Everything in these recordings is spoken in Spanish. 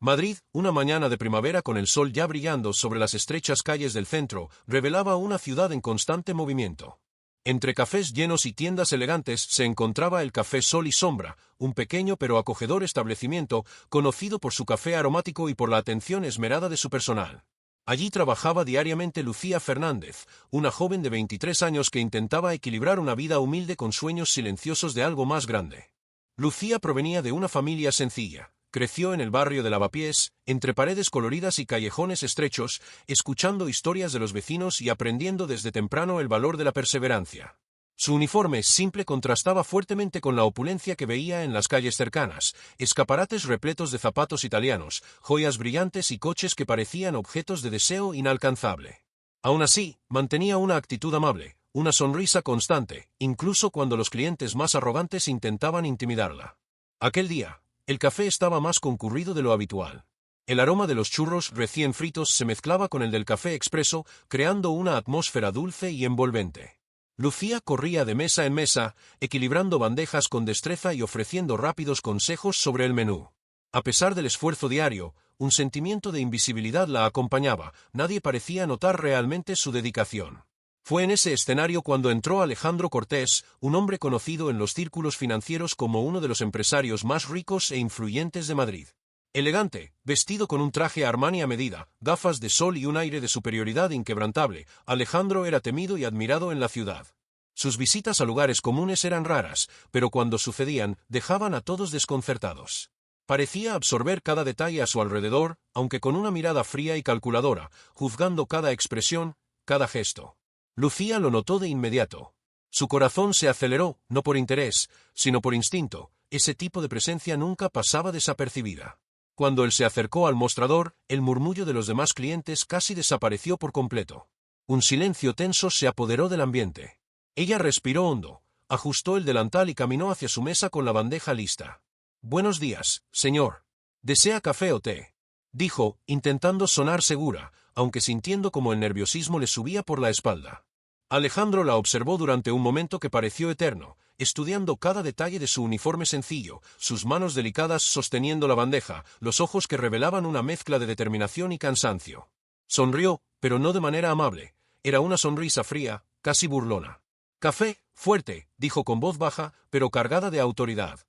Madrid, una mañana de primavera con el sol ya brillando sobre las estrechas calles del centro, revelaba una ciudad en constante movimiento. Entre cafés llenos y tiendas elegantes se encontraba el Café Sol y Sombra, un pequeño pero acogedor establecimiento, conocido por su café aromático y por la atención esmerada de su personal. Allí trabajaba diariamente Lucía Fernández, una joven de 23 años que intentaba equilibrar una vida humilde con sueños silenciosos de algo más grande. Lucía provenía de una familia sencilla. Creció en el barrio de Lavapiés, entre paredes coloridas y callejones estrechos, escuchando historias de los vecinos y aprendiendo desde temprano el valor de la perseverancia. Su uniforme simple contrastaba fuertemente con la opulencia que veía en las calles cercanas, escaparates repletos de zapatos italianos, joyas brillantes y coches que parecían objetos de deseo inalcanzable. Aún así, mantenía una actitud amable, una sonrisa constante, incluso cuando los clientes más arrogantes intentaban intimidarla. Aquel día, el café estaba más concurrido de lo habitual. El aroma de los churros recién fritos se mezclaba con el del café expreso, creando una atmósfera dulce y envolvente. Lucía corría de mesa en mesa, equilibrando bandejas con destreza y ofreciendo rápidos consejos sobre el menú. A pesar del esfuerzo diario, un sentimiento de invisibilidad la acompañaba, nadie parecía notar realmente su dedicación. Fue en ese escenario cuando entró Alejandro Cortés, un hombre conocido en los círculos financieros como uno de los empresarios más ricos e influyentes de Madrid. Elegante, vestido con un traje Armani a medida, gafas de sol y un aire de superioridad inquebrantable, Alejandro era temido y admirado en la ciudad. Sus visitas a lugares comunes eran raras, pero cuando sucedían, dejaban a todos desconcertados. Parecía absorber cada detalle a su alrededor, aunque con una mirada fría y calculadora, juzgando cada expresión, cada gesto. Lucía lo notó de inmediato. Su corazón se aceleró, no por interés, sino por instinto. Ese tipo de presencia nunca pasaba desapercibida. Cuando él se acercó al mostrador, el murmullo de los demás clientes casi desapareció por completo. Un silencio tenso se apoderó del ambiente. Ella respiró hondo, ajustó el delantal y caminó hacia su mesa con la bandeja lista. «Buenos días, señor. ¿Desea café o té?», dijo, intentando sonar segura, aunque sintiendo como el nerviosismo le subía por la espalda. Alejandro la observó durante un momento que pareció eterno, estudiando cada detalle de su uniforme sencillo, sus manos delicadas sosteniendo la bandeja, los ojos que revelaban una mezcla de determinación y cansancio. Sonrió, pero no de manera amable, era una sonrisa fría, casi burlona. «Café, fuerte», dijo con voz baja, pero cargada de autoridad.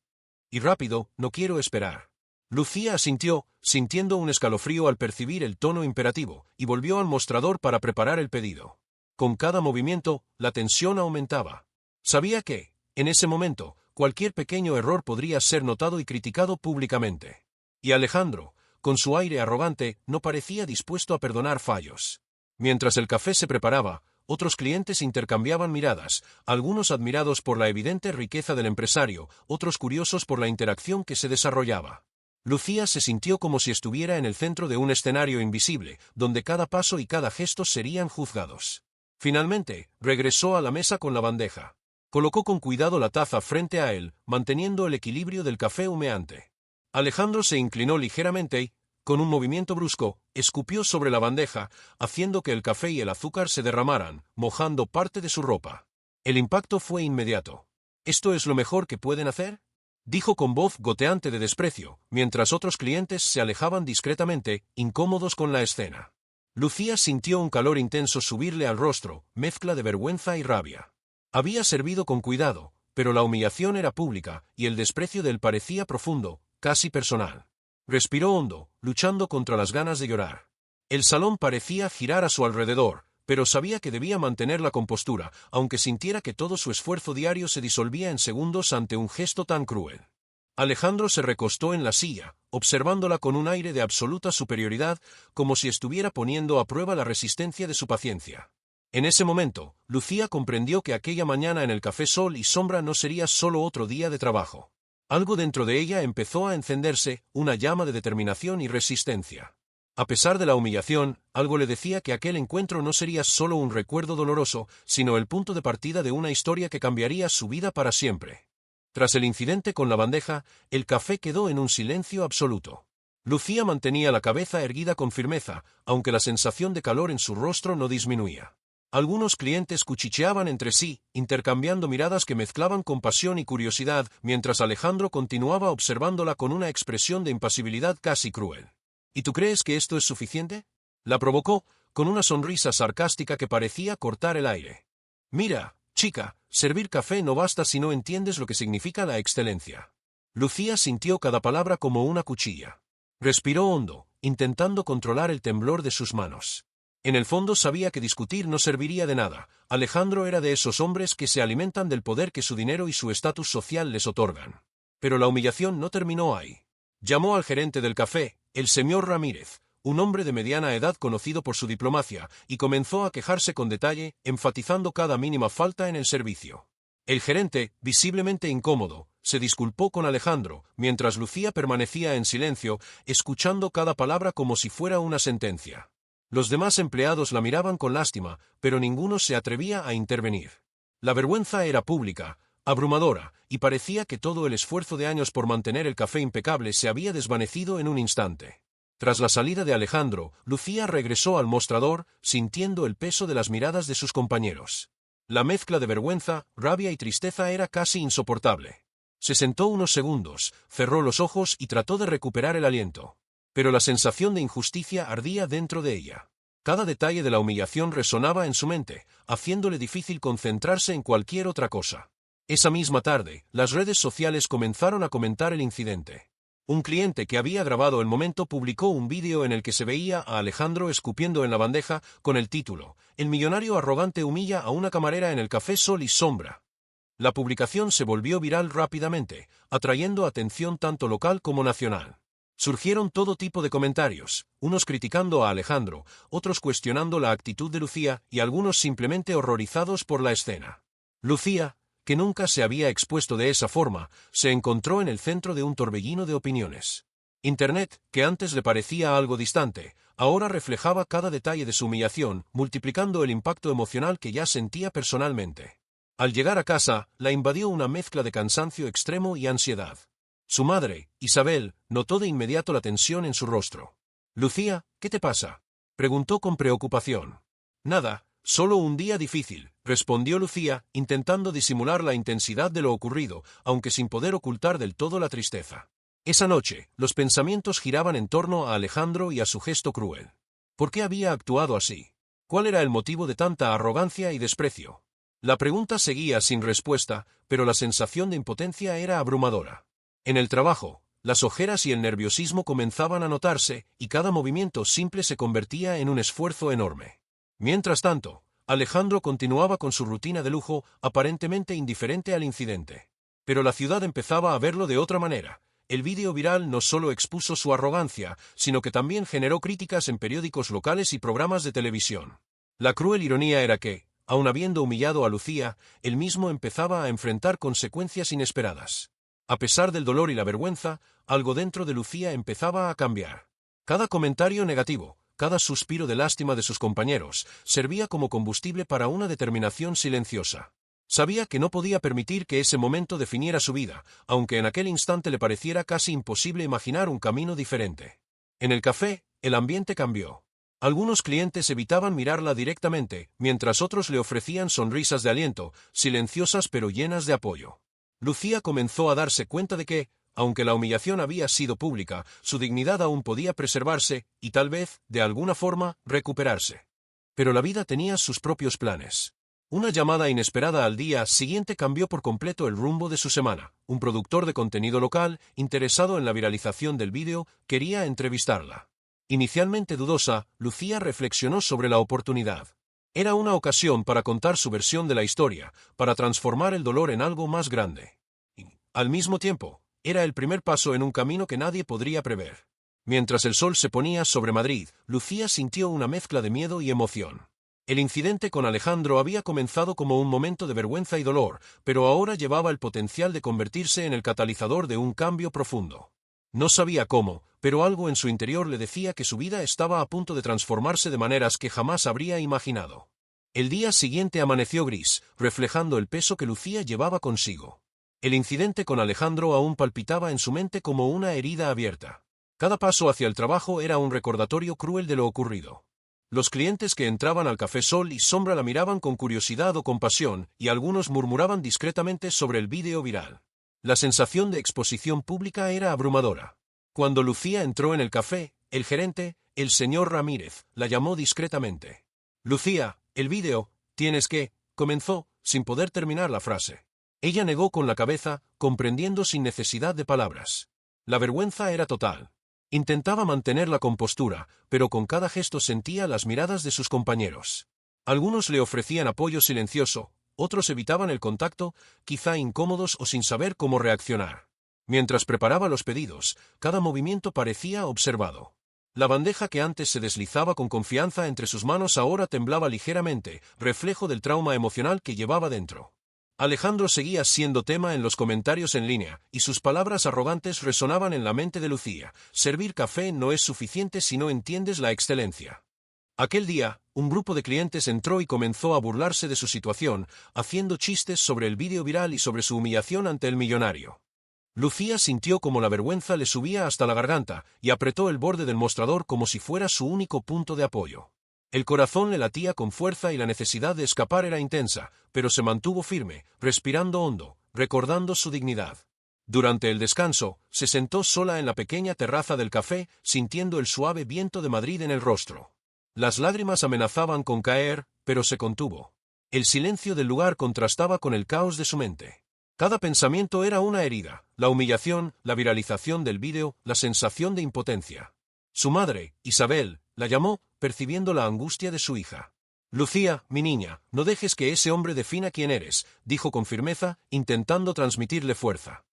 «Y rápido, no quiero esperar». Lucía asintió, sintiendo un escalofrío al percibir el tono imperativo, y volvió al mostrador para preparar el pedido. Con cada movimiento, la tensión aumentaba. Sabía que, en ese momento, cualquier pequeño error podría ser notado y criticado públicamente. Y Alejandro, con su aire arrogante, no parecía dispuesto a perdonar fallos. Mientras el café se preparaba, otros clientes intercambiaban miradas, algunos admirados por la evidente riqueza del empresario, otros curiosos por la interacción que se desarrollaba. Lucía se sintió como si estuviera en el centro de un escenario invisible, donde cada paso y cada gesto serían juzgados. Finalmente, regresó a la mesa con la bandeja. Colocó con cuidado la taza frente a él, manteniendo el equilibrio del café humeante. Alejandro se inclinó ligeramente y, con un movimiento brusco, escupió sobre la bandeja, haciendo que el café y el azúcar se derramaran, mojando parte de su ropa. El impacto fue inmediato. «¿Esto es lo mejor que pueden hacer?», dijo con voz goteante de desprecio, mientras otros clientes se alejaban discretamente, incómodos con la escena. Lucía sintió un calor intenso subirle al rostro, mezcla de vergüenza y rabia. Había servido con cuidado, pero la humillación era pública, y el desprecio de él parecía profundo, casi personal. Respiró hondo, luchando contra las ganas de llorar. El salón parecía girar a su alrededor, pero sabía que debía mantener la compostura, aunque sintiera que todo su esfuerzo diario se disolvía en segundos ante un gesto tan cruel. Alejandro se recostó en la silla, observándola con un aire de absoluta superioridad, como si estuviera poniendo a prueba la resistencia de su paciencia. En ese momento, Lucía comprendió que aquella mañana en el Café Sol y Sombra no sería solo otro día de trabajo. Algo dentro de ella empezó a encenderse, una llama de determinación y resistencia. A pesar de la humillación, algo le decía que aquel encuentro no sería solo un recuerdo doloroso, sino el punto de partida de una historia que cambiaría su vida para siempre. Tras el incidente con la bandeja, el café quedó en un silencio absoluto. Lucía mantenía la cabeza erguida con firmeza, aunque la sensación de calor en su rostro no disminuía. Algunos clientes cuchicheaban entre sí, intercambiando miradas que mezclaban compasión y curiosidad, mientras Alejandro continuaba observándola con una expresión de impasibilidad casi cruel. ¿Y tú crees que esto es suficiente? La provocó, con una sonrisa sarcástica que parecía cortar el aire. Mira, chica, servir café no basta si no entiendes lo que significa la excelencia. Lucía sintió cada palabra como una cuchilla. Respiró hondo, intentando controlar el temblor de sus manos. En el fondo sabía que discutir no serviría de nada. Alejandro era de esos hombres que se alimentan del poder que su dinero y su estatus social les otorgan. Pero la humillación no terminó ahí. Llamó al gerente del café, el señor Ramírez, un hombre de mediana edad conocido por su diplomacia, y comenzó a quejarse con detalle, enfatizando cada mínima falta en el servicio. El gerente, visiblemente incómodo, se disculpó con Alejandro, mientras Lucía permanecía en silencio, escuchando cada palabra como si fuera una sentencia. Los demás empleados la miraban con lástima, pero ninguno se atrevía a intervenir. La vergüenza era pública, abrumadora, y parecía que todo el esfuerzo de años por mantener el café impecable se había desvanecido en un instante. Tras la salida de Alejandro, Lucía regresó al mostrador, sintiendo el peso de las miradas de sus compañeros. La mezcla de vergüenza, rabia y tristeza era casi insoportable. Se sentó unos segundos, cerró los ojos y trató de recuperar el aliento. Pero la sensación de injusticia ardía dentro de ella. Cada detalle de la humillación resonaba en su mente, haciéndole difícil concentrarse en cualquier otra cosa. Esa misma tarde, las redes sociales comenzaron a comentar el incidente. Un cliente que había grabado el momento publicó un vídeo en el que se veía a Alejandro escupiendo en la bandeja, con el título: "El millonario arrogante humilla a una camarera en el café Sol y Sombra". La publicación se volvió viral rápidamente, atrayendo atención tanto local como nacional. Surgieron todo tipo de comentarios, unos criticando a Alejandro, otros cuestionando la actitud de Lucía y algunos simplemente horrorizados por la escena. Lucía, que nunca se había expuesto de esa forma, se encontró en el centro de un torbellino de opiniones. Internet, que antes le parecía algo distante, ahora reflejaba cada detalle de su humillación, multiplicando el impacto emocional que ya sentía personalmente. Al llegar a casa, la invadió una mezcla de cansancio extremo y ansiedad. Su madre, Isabel, notó de inmediato la tensión en su rostro. «Lucía, ¿qué te pasa?», preguntó con preocupación. «Nada, solo un día difícil», respondió Lucía, intentando disimular la intensidad de lo ocurrido, aunque sin poder ocultar del todo la tristeza. Esa noche, los pensamientos giraban en torno a Alejandro y a su gesto cruel. ¿Por qué había actuado así? ¿Cuál era el motivo de tanta arrogancia y desprecio? La pregunta seguía sin respuesta, pero la sensación de impotencia era abrumadora. En el trabajo, las ojeras y el nerviosismo comenzaban a notarse, y cada movimiento simple se convertía en un esfuerzo enorme. Mientras tanto, Alejandro continuaba con su rutina de lujo, aparentemente indiferente al incidente. Pero la ciudad empezaba a verlo de otra manera. El vídeo viral no solo expuso su arrogancia, sino que también generó críticas en periódicos locales y programas de televisión. La cruel ironía era que, aun habiendo humillado a Lucía, él mismo empezaba a enfrentar consecuencias inesperadas. A pesar del dolor y la vergüenza, algo dentro de Lucía empezaba a cambiar. Cada comentario negativo, cada suspiro de lástima de sus compañeros, servía como combustible para una determinación silenciosa. Sabía que no podía permitir que ese momento definiera su vida, aunque en aquel instante le pareciera casi imposible imaginar un camino diferente. En el café, el ambiente cambió. Algunos clientes evitaban mirarla directamente, mientras otros le ofrecían sonrisas de aliento, silenciosas pero llenas de apoyo. Lucía comenzó a darse cuenta de que, aunque la humillación había sido pública, su dignidad aún podía preservarse y tal vez, de alguna forma, recuperarse. Pero la vida tenía sus propios planes. Una llamada inesperada al día siguiente cambió por completo el rumbo de su semana. Un productor de contenido local, interesado en la viralización del vídeo, quería entrevistarla. Inicialmente dudosa, Lucía reflexionó sobre la oportunidad. Era una ocasión para contar su versión de la historia, para transformar el dolor en algo más grande. Y, al mismo tiempo, era el primer paso en un camino que nadie podría prever. Mientras el sol se ponía sobre Madrid, Lucía sintió una mezcla de miedo y emoción. El incidente con Alejandro había comenzado como un momento de vergüenza y dolor, pero ahora llevaba el potencial de convertirse en el catalizador de un cambio profundo. No sabía cómo, pero algo en su interior le decía que su vida estaba a punto de transformarse de maneras que jamás habría imaginado. El día siguiente amaneció gris, reflejando el peso que Lucía llevaba consigo. El incidente con Alejandro aún palpitaba en su mente como una herida abierta. Cada paso hacia el trabajo era un recordatorio cruel de lo ocurrido. Los clientes que entraban al café Sol y Sombra la miraban con curiosidad o compasión, y algunos murmuraban discretamente sobre el vídeo viral. La sensación de exposición pública era abrumadora. Cuando Lucía entró en el café, el gerente, el señor Ramírez, la llamó discretamente. Lucía, el vídeo, tienes que, comenzó, sin poder terminar la frase. Ella negó con la cabeza, comprendiendo sin necesidad de palabras. La vergüenza era total. Intentaba mantener la compostura, pero con cada gesto sentía las miradas de sus compañeros. Algunos le ofrecían apoyo silencioso, otros evitaban el contacto, quizá incómodos o sin saber cómo reaccionar. Mientras preparaba los pedidos, cada movimiento parecía observado. La bandeja que antes se deslizaba con confianza entre sus manos ahora temblaba ligeramente, reflejo del trauma emocional que llevaba dentro. Alejandro seguía siendo tema en los comentarios en línea, y sus palabras arrogantes resonaban en la mente de Lucía. Servir café no es suficiente si no entiendes la excelencia. Aquel día, un grupo de clientes entró y comenzó a burlarse de su situación, haciendo chistes sobre el vídeo viral y sobre su humillación ante el millonario. Lucía sintió como la vergüenza le subía hasta la garganta, y apretó el borde del mostrador como si fuera su único punto de apoyo. El corazón le latía con fuerza y la necesidad de escapar era intensa, pero se mantuvo firme, respirando hondo, recordando su dignidad. Durante el descanso, se sentó sola en la pequeña terraza del café, sintiendo el suave viento de Madrid en el rostro. Las lágrimas amenazaban con caer, pero se contuvo. El silencio del lugar contrastaba con el caos de su mente. Cada pensamiento era una herida, la humillación, la viralización del vídeo, la sensación de impotencia. Su madre, Isabel, la llamó, percibiendo la angustia de su hija. Lucía, mi niña, no dejes que ese hombre defina quién eres, dijo con firmeza, intentando transmitirle fuerza.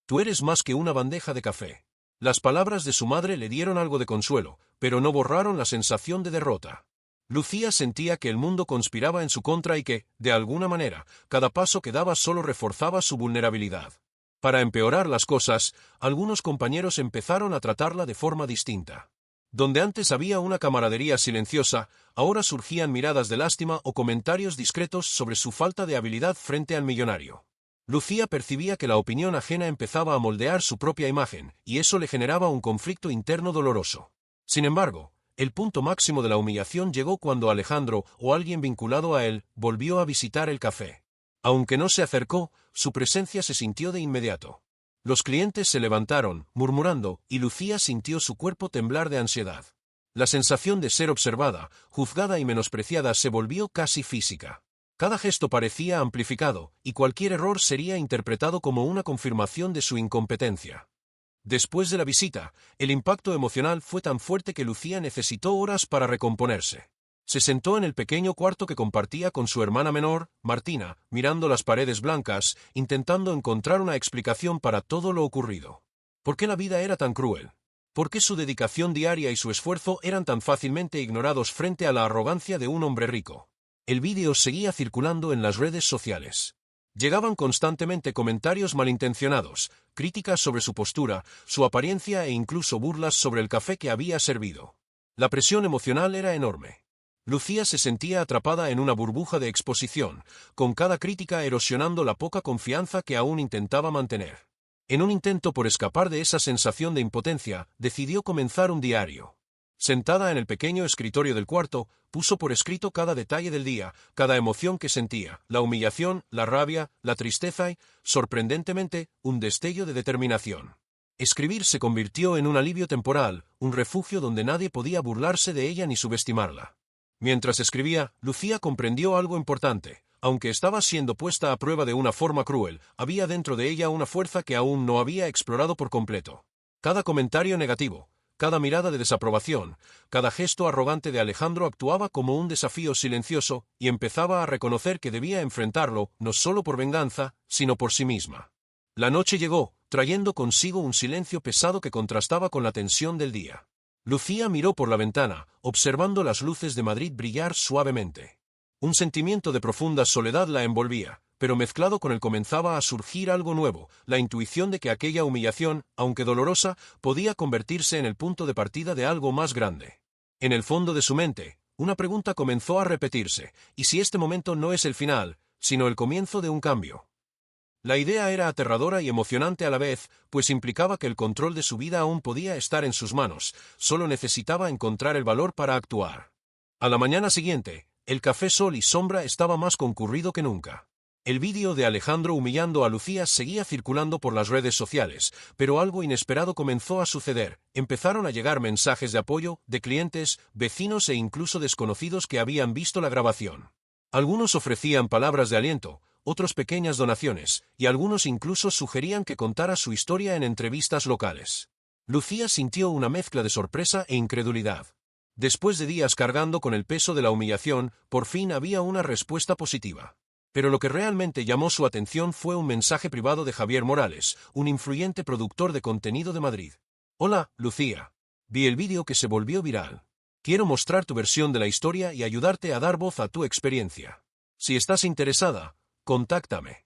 Tú eres más que una bandeja de café. Las palabras de su madre le dieron algo de consuelo, pero no borraron la sensación de derrota. Lucía sentía que el mundo conspiraba en su contra y que, de alguna manera, cada paso que daba solo reforzaba su vulnerabilidad. Para empeorar las cosas, algunos compañeros empezaron a tratarla de forma distinta. Donde antes había una camaradería silenciosa, ahora surgían miradas de lástima o comentarios discretos sobre su falta de habilidad frente al millonario. Lucía percibía que la opinión ajena empezaba a moldear su propia imagen, y eso le generaba un conflicto interno doloroso. Sin embargo, el punto máximo de la humillación llegó cuando Alejandro, o alguien vinculado a él, volvió a visitar el café. Aunque no se acercó, su presencia se sintió de inmediato. Los clientes se levantaron, murmurando, y Lucía sintió su cuerpo temblar de ansiedad. La sensación de ser observada, juzgada y menospreciada se volvió casi física. Cada gesto parecía amplificado, y cualquier error sería interpretado como una confirmación de su incompetencia. Después de la visita, el impacto emocional fue tan fuerte que Lucía necesitó horas para recomponerse. Se sentó en el pequeño cuarto que compartía con su hermana menor, Martina, mirando las paredes blancas, intentando encontrar una explicación para todo lo ocurrido. ¿Por qué la vida era tan cruel? ¿Por qué su dedicación diaria y su esfuerzo eran tan fácilmente ignorados frente a la arrogancia de un hombre rico? El vídeo seguía circulando en las redes sociales. Llegaban constantemente comentarios malintencionados, críticas sobre su postura, su apariencia e incluso burlas sobre el café que había servido. La presión emocional era enorme. Lucía se sentía atrapada en una burbuja de exposición, con cada crítica erosionando la poca confianza que aún intentaba mantener. En un intento por escapar de esa sensación de impotencia, decidió comenzar un diario. Sentada en el pequeño escritorio del cuarto, puso por escrito cada detalle del día, cada emoción que sentía, la humillación, la rabia, la tristeza y, sorprendentemente, un destello de determinación. Escribir se convirtió en un alivio temporal, un refugio donde nadie podía burlarse de ella ni subestimarla. Mientras escribía, Lucía comprendió algo importante. Aunque estaba siendo puesta a prueba de una forma cruel, había dentro de ella una fuerza que aún no había explorado por completo. Cada comentario negativo, cada mirada de desaprobación, cada gesto arrogante de Alejandro actuaba como un desafío silencioso, y empezaba a reconocer que debía enfrentarlo, no solo por venganza, sino por sí misma. La noche llegó, trayendo consigo un silencio pesado que contrastaba con la tensión del día. Lucía miró por la ventana, observando las luces de Madrid brillar suavemente. Un sentimiento de profunda soledad la envolvía, pero mezclado con él comenzaba a surgir algo nuevo, la intuición de que aquella humillación, aunque dolorosa, podía convertirse en el punto de partida de algo más grande. En el fondo de su mente, una pregunta comenzó a repetirse: ¿y si este momento no es el final, sino el comienzo de un cambio? La idea era aterradora y emocionante a la vez, pues implicaba que el control de su vida aún podía estar en sus manos, solo necesitaba encontrar el valor para actuar. A la mañana siguiente, el café Sol y Sombra estaba más concurrido que nunca. El vídeo de Alejandro humillando a Lucía seguía circulando por las redes sociales, pero algo inesperado comenzó a suceder. Empezaron a llegar mensajes de apoyo, de clientes, vecinos e incluso desconocidos que habían visto la grabación. Algunos ofrecían palabras de aliento, otros pequeñas donaciones, y algunos incluso sugerían que contara su historia en entrevistas locales. Lucía sintió una mezcla de sorpresa e incredulidad. Después de días cargando con el peso de la humillación, por fin había una respuesta positiva. Pero lo que realmente llamó su atención fue un mensaje privado de Javier Morales, un influyente productor de contenido de Madrid. Hola, Lucía. Vi el vídeo que se volvió viral. Quiero mostrar tu versión de la historia y ayudarte a dar voz a tu experiencia. Si estás interesada, contáctame.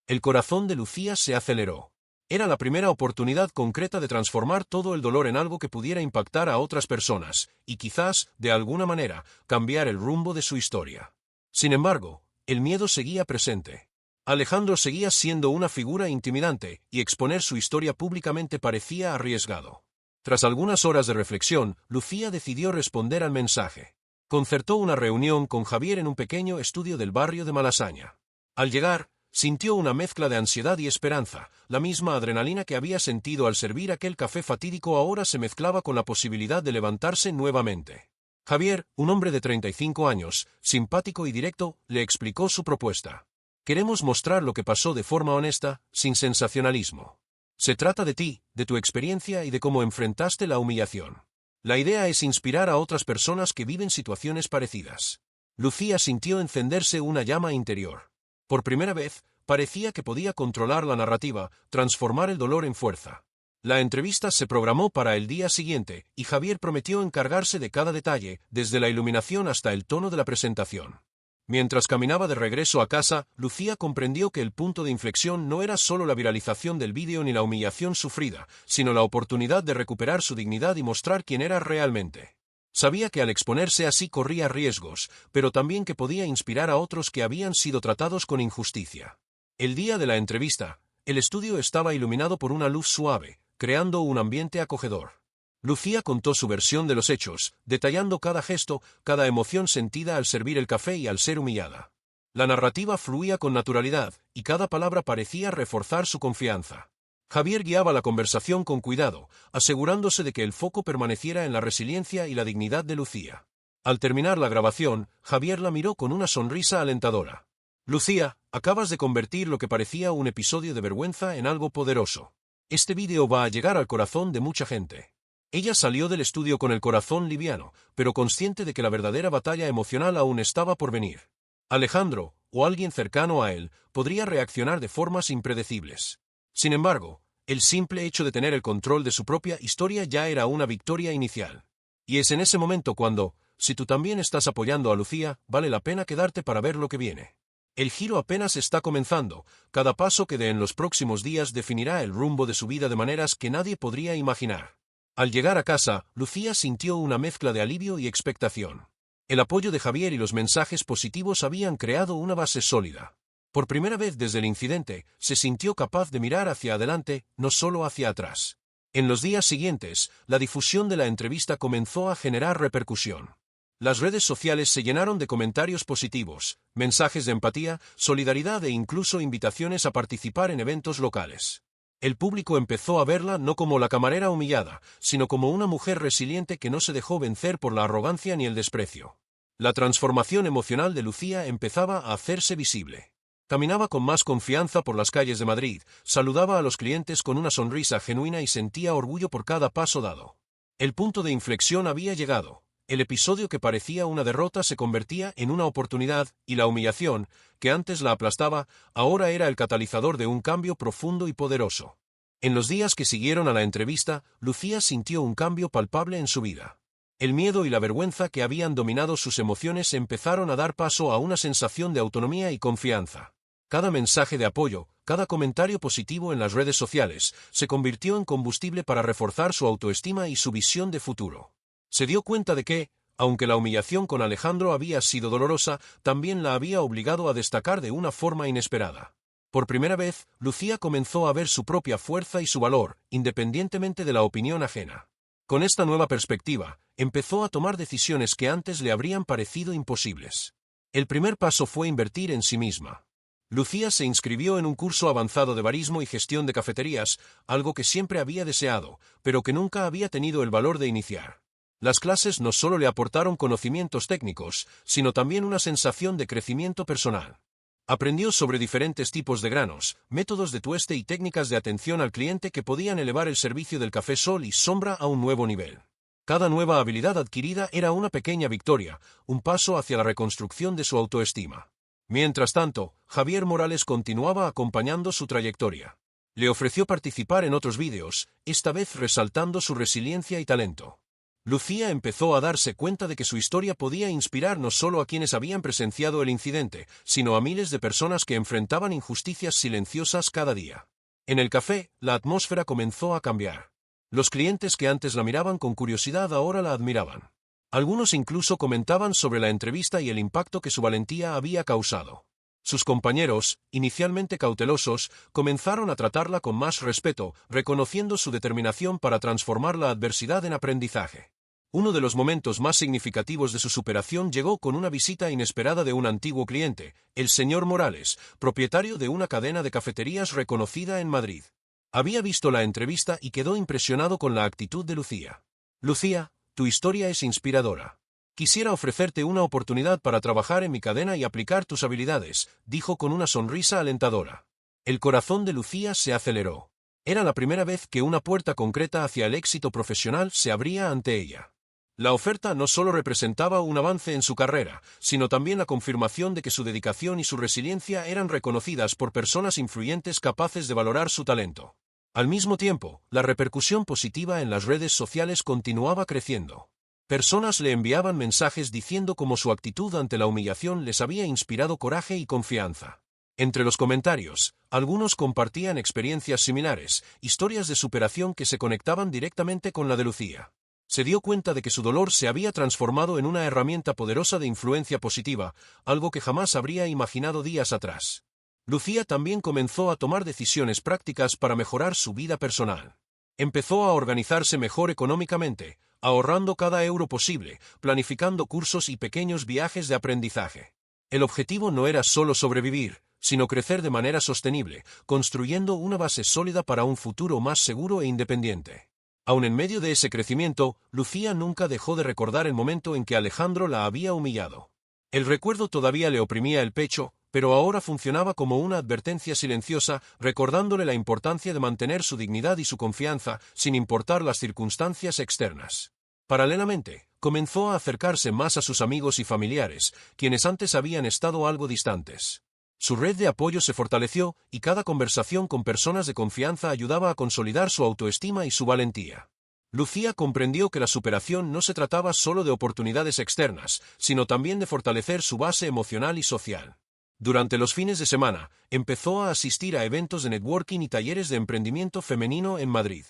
El corazón de Lucía se aceleró. Era la primera oportunidad concreta de transformar todo el dolor en algo que pudiera impactar a otras personas, y quizás, de alguna manera, cambiar el rumbo de su historia. Sin embargo, el miedo seguía presente. Alejandro seguía siendo una figura intimidante, y exponer su historia públicamente parecía arriesgado. Tras algunas horas de reflexión, Lucía decidió responder al mensaje. Concertó una reunión con Javier en un pequeño estudio del barrio de Malasaña. Al llegar, sintió una mezcla de ansiedad y esperanza. La misma adrenalina que había sentido al servir aquel café fatídico ahora se mezclaba con la posibilidad de levantarse nuevamente. Javier, un hombre de 35 años, simpático y directo, le explicó su propuesta. Queremos mostrar lo que pasó de forma honesta, sin sensacionalismo. Se trata de ti, de tu experiencia y de cómo enfrentaste la humillación. La idea es inspirar a otras personas que viven situaciones parecidas. Lucía sintió encenderse una llama interior. Por primera vez, parecía que podía controlar la narrativa, transformar el dolor en fuerza. La entrevista se programó para el día siguiente, y Javier prometió encargarse de cada detalle, desde la iluminación hasta el tono de la presentación. Mientras caminaba de regreso a casa, Lucía comprendió que el punto de inflexión no era solo la viralización del vídeo ni la humillación sufrida, sino la oportunidad de recuperar su dignidad y mostrar quién era realmente. Sabía que al exponerse así corría riesgos, pero también que podía inspirar a otros que habían sido tratados con injusticia. El día de la entrevista, el estudio estaba iluminado por una luz suave, creando un ambiente acogedor. Lucía contó su versión de los hechos, detallando cada gesto, cada emoción sentida al servir el café y al ser humillada. La narrativa fluía con naturalidad, y cada palabra parecía reforzar su confianza. Javier guiaba la conversación con cuidado, asegurándose de que el foco permaneciera en la resiliencia y la dignidad de Lucía. Al terminar la grabación, Javier la miró con una sonrisa alentadora. Lucía, acabas de convertir lo que parecía un episodio de vergüenza en algo poderoso. Este vídeo va a llegar al corazón de mucha gente. Ella salió del estudio con el corazón liviano, pero consciente de que la verdadera batalla emocional aún estaba por venir. Alejandro, o alguien cercano a él, podría reaccionar de formas impredecibles. Sin embargo, el simple hecho de tener el control de su propia historia ya era una victoria inicial. Y es en ese momento cuando, si tú también estás apoyando a Lucía, vale la pena quedarte para ver lo que viene. El giro apenas está comenzando, cada paso que dé en los próximos días definirá el rumbo de su vida de maneras que nadie podría imaginar. Al llegar a casa, Lucía sintió una mezcla de alivio y expectación. El apoyo de Javier y los mensajes positivos habían creado una base sólida. Por primera vez desde el incidente, se sintió capaz de mirar hacia adelante, no solo hacia atrás. En los días siguientes, la difusión de la entrevista comenzó a generar repercusión. Las redes sociales se llenaron de comentarios positivos, mensajes de empatía, solidaridad e incluso invitaciones a participar en eventos locales. El público empezó a verla no como la camarera humillada, sino como una mujer resiliente que no se dejó vencer por la arrogancia ni el desprecio. La transformación emocional de Lucía empezaba a hacerse visible. Caminaba con más confianza por las calles de Madrid, saludaba a los clientes con una sonrisa genuina y sentía orgullo por cada paso dado. El punto de inflexión había llegado. El episodio que parecía una derrota se convertía en una oportunidad, y la humillación, que antes la aplastaba, ahora era el catalizador de un cambio profundo y poderoso. En los días que siguieron a la entrevista, Lucía sintió un cambio palpable en su vida. El miedo y la vergüenza que habían dominado sus emociones empezaron a dar paso a una sensación de autonomía y confianza. Cada mensaje de apoyo, cada comentario positivo en las redes sociales, se convirtió en combustible para reforzar su autoestima y su visión de futuro. Se dio cuenta de que, aunque la humillación con Alejandro había sido dolorosa, también la había obligado a destacar de una forma inesperada. Por primera vez, Lucía comenzó a ver su propia fuerza y su valor, independientemente de la opinión ajena. Con esta nueva perspectiva, empezó a tomar decisiones que antes le habrían parecido imposibles. El primer paso fue invertir en sí misma. Lucía se inscribió en un curso avanzado de barismo y gestión de cafeterías, algo que siempre había deseado, pero que nunca había tenido el valor de iniciar. Las clases no solo le aportaron conocimientos técnicos, sino también una sensación de crecimiento personal. Aprendió sobre diferentes tipos de granos, métodos de tueste y técnicas de atención al cliente que podían elevar el servicio del café Sol y Sombra a un nuevo nivel. Cada nueva habilidad adquirida era una pequeña victoria, un paso hacia la reconstrucción de su autoestima. Mientras tanto, Javier Morales continuaba acompañando su trayectoria. Le ofreció participar en otros vídeos, esta vez resaltando su resiliencia y talento. Lucía empezó a darse cuenta de que su historia podía inspirar no solo a quienes habían presenciado el incidente, sino a miles de personas que enfrentaban injusticias silenciosas cada día. En el café, la atmósfera comenzó a cambiar. Los clientes que antes la miraban con curiosidad ahora la admiraban. Algunos incluso comentaban sobre la entrevista y el impacto que su valentía había causado. Sus compañeros, inicialmente cautelosos, comenzaron a tratarla con más respeto, reconociendo su determinación para transformar la adversidad en aprendizaje. Uno de los momentos más significativos de su superación llegó con una visita inesperada de un antiguo cliente, el señor Morales, propietario de una cadena de cafeterías reconocida en Madrid. Había visto la entrevista y quedó impresionado con la actitud de Lucía. «Lucía, tu historia es inspiradora. Quisiera ofrecerte una oportunidad para trabajar en mi cadena y aplicar tus habilidades», dijo con una sonrisa alentadora. El corazón de Lucía se aceleró. Era la primera vez que una puerta concreta hacia el éxito profesional se abría ante ella. La oferta no solo representaba un avance en su carrera, sino también la confirmación de que su dedicación y su resiliencia eran reconocidas por personas influyentes capaces de valorar su talento. Al mismo tiempo, la repercusión positiva en las redes sociales continuaba creciendo. Personas le enviaban mensajes diciendo cómo su actitud ante la humillación les había inspirado coraje y confianza. Entre los comentarios, algunos compartían experiencias similares, historias de superación que se conectaban directamente con la de Lucía. Se dio cuenta de que su dolor se había transformado en una herramienta poderosa de influencia positiva, algo que jamás habría imaginado días atrás. Lucía también comenzó a tomar decisiones prácticas para mejorar su vida personal. Empezó a organizarse mejor económicamente, ahorrando cada euro posible, planificando cursos y pequeños viajes de aprendizaje. El objetivo no era solo sobrevivir, sino crecer de manera sostenible, construyendo una base sólida para un futuro más seguro e independiente. Aun en medio de ese crecimiento, Lucía nunca dejó de recordar el momento en que Alejandro la había humillado. El recuerdo todavía le oprimía el pecho, pero ahora funcionaba como una advertencia silenciosa, recordándole la importancia de mantener su dignidad y su confianza, sin importar las circunstancias externas. Paralelamente, comenzó a acercarse más a sus amigos y familiares, quienes antes habían estado algo distantes. Su red de apoyo se fortaleció, y cada conversación con personas de confianza ayudaba a consolidar su autoestima y su valentía. Lucía comprendió que la superación no se trataba solo de oportunidades externas, sino también de fortalecer su base emocional y social. Durante los fines de semana, empezó a asistir a eventos de networking y talleres de emprendimiento femenino en Madrid.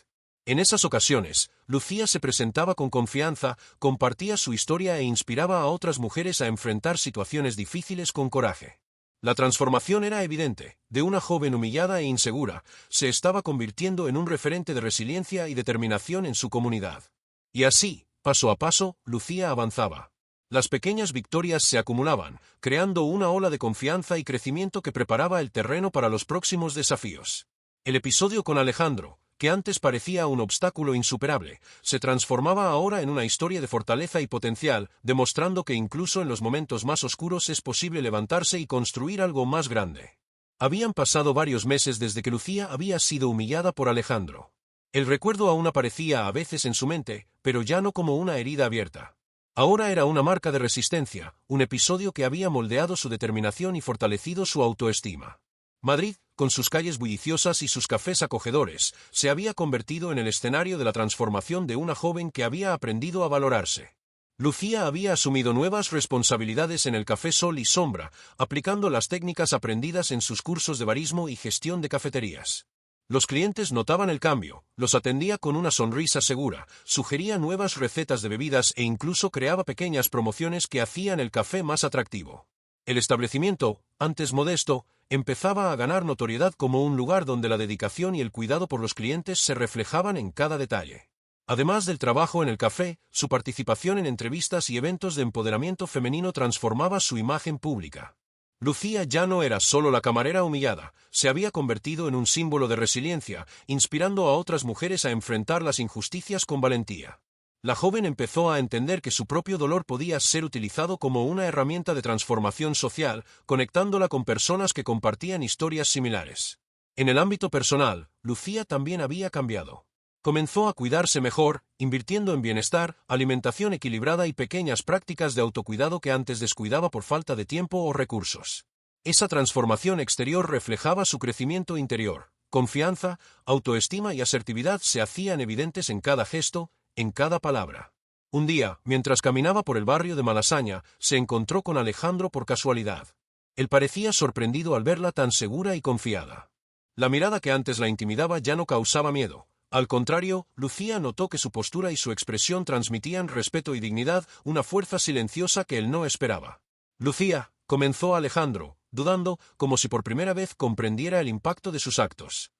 En esas ocasiones, Lucía se presentaba con confianza, compartía su historia e inspiraba a otras mujeres a enfrentar situaciones difíciles con coraje. La transformación era evidente. De una joven humillada e insegura, se estaba convirtiendo en un referente de resiliencia y determinación en su comunidad. Y así, paso a paso, Lucía avanzaba. Las pequeñas victorias se acumulaban, creando una ola de confianza y crecimiento que preparaba el terreno para los próximos desafíos. El episodio con Alejandro, que antes parecía un obstáculo insuperable, se transformaba ahora en una historia de fortaleza y potencial, demostrando que incluso en los momentos más oscuros es posible levantarse y construir algo más grande. Habían pasado varios meses desde que Lucía había sido humillada por Alejandro. El recuerdo aún aparecía a veces en su mente, pero ya no como una herida abierta. Ahora era una marca de resistencia, un episodio que había moldeado su determinación y fortalecido su autoestima. Madrid, con sus calles bulliciosas y sus cafés acogedores, se había convertido en el escenario de la transformación de una joven que había aprendido a valorarse. Lucía había asumido nuevas responsabilidades en el Café Sol y Sombra, aplicando las técnicas aprendidas en sus cursos de barismo y gestión de cafeterías. Los clientes notaban el cambio, los atendía con una sonrisa segura, sugería nuevas recetas de bebidas e incluso creaba pequeñas promociones que hacían el café más atractivo. El establecimiento, antes modesto, empezaba a ganar notoriedad como un lugar donde la dedicación y el cuidado por los clientes se reflejaban en cada detalle. Además del trabajo en el café, su participación en entrevistas y eventos de empoderamiento femenino transformaba su imagen pública. Lucía ya no era solo la camarera humillada, se había convertido en un símbolo de resiliencia, inspirando a otras mujeres a enfrentar las injusticias con valentía. La joven empezó a entender que su propio dolor podía ser utilizado como una herramienta de transformación social, conectándola con personas que compartían historias similares. En el ámbito personal, Lucía también había cambiado. Comenzó a cuidarse mejor, invirtiendo en bienestar, alimentación equilibrada y pequeñas prácticas de autocuidado que antes descuidaba por falta de tiempo o recursos. Esa transformación exterior reflejaba su crecimiento interior. Confianza, autoestima y asertividad se hacían evidentes en cada gesto, en cada palabra. Un día, mientras caminaba por el barrio de Malasaña, se encontró con Alejandro por casualidad. Él parecía sorprendido al verla tan segura y confiada. La mirada que antes la intimidaba ya no causaba miedo. Al contrario, Lucía notó que su postura y su expresión transmitían respeto y dignidad, una fuerza silenciosa que él no esperaba. Lucía, comenzó Alejandro, dudando, como si por primera vez comprendiera el impacto de sus actos.